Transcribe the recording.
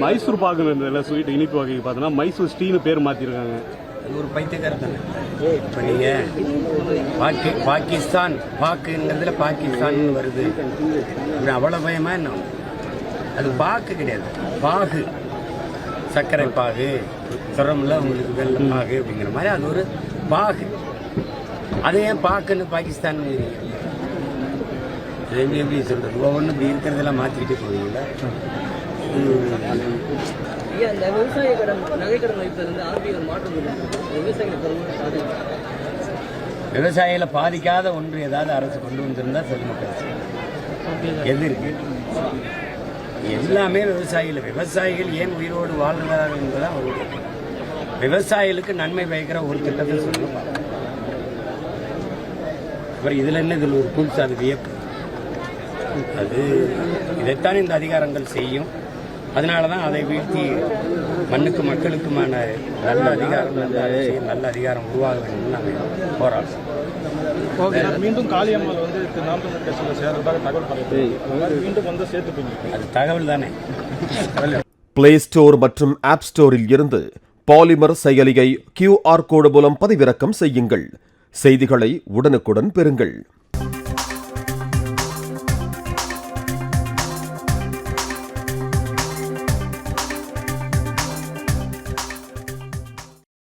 Mysore பாக்குன்னு sweet இனிப்பு வகைக்கு பார்த்தோன்னா மைசூர் ஸ்டீன்னு பேர் மாத்திருக்காங்க. அது ஒரு பைத்தியக்காரத்தனை. இப்போ நீங்க பாகிஸ்தான் பாக்குங்கிறதுல பாகிஸ்தான் வருது அப்படி அவ்வளோ பயமா என்ன? அது பாக்கு கிடையாது, பாகு, சர்க்கரை பாகு, சுரமில் உங்களுக்கு வெள்ளை பாகு அப்படிங்கிற மாதிரி அது ஒரு பாகு. அது ஏன் பாக்குன்னு பாகிஸ்தான் எப்படி சொல்றது? ஒவ்வொன்றும் இப்படி இருக்கிறதெல்லாம் மாற்றிக்கிட்டே போவீங்களா? விவசாயிகளை பாதிக்காத ஒன்று ஏதாவது அரசு கொண்டு வந்திருந்தா சொல்லுங்க. எது இருக்கு? எல்லாமே விவசாயிகள் ஏன் உயிரோடு வாழ்கிறார்கள் என்பதுதான் அவருடைய. விவசாயிகளுக்கு நன்மை பயக்கிற ஒரு திட்டத்தை சொல்லுங்க. அப்புறம் இதுல என்ன, இதில் ஒரு புதுசு, அது வியப்பு. அது இதைத்தான் இந்த அதிகாரங்கள் செய்யும். அதனாலதான் அதை வீழ்த்தி மண்ணுக்கு மக்களுக்குமான நல்ல அதிகாரம் உருவாக வேண்டும் நாங்கள் போராடுறோம். மீண்டும் காளியம்மாள் வந்து நாம் தமிழர் கட்சியில் சேர்றதாக தகவல் பண்ணி மீண்டும் வந்து சேர்த்துப்பீங்க. அது தகவல் தானே. பிளே ஸ்டோர் மற்றும் ஆப் ஸ்டோரில் இருந்து பாலிமர் செயலியை QR கோடு மூலம் பதிவிறக்கம் செய்யுங்கள். செய்திகளை உடனுக்குடன் பெறுங்கள்.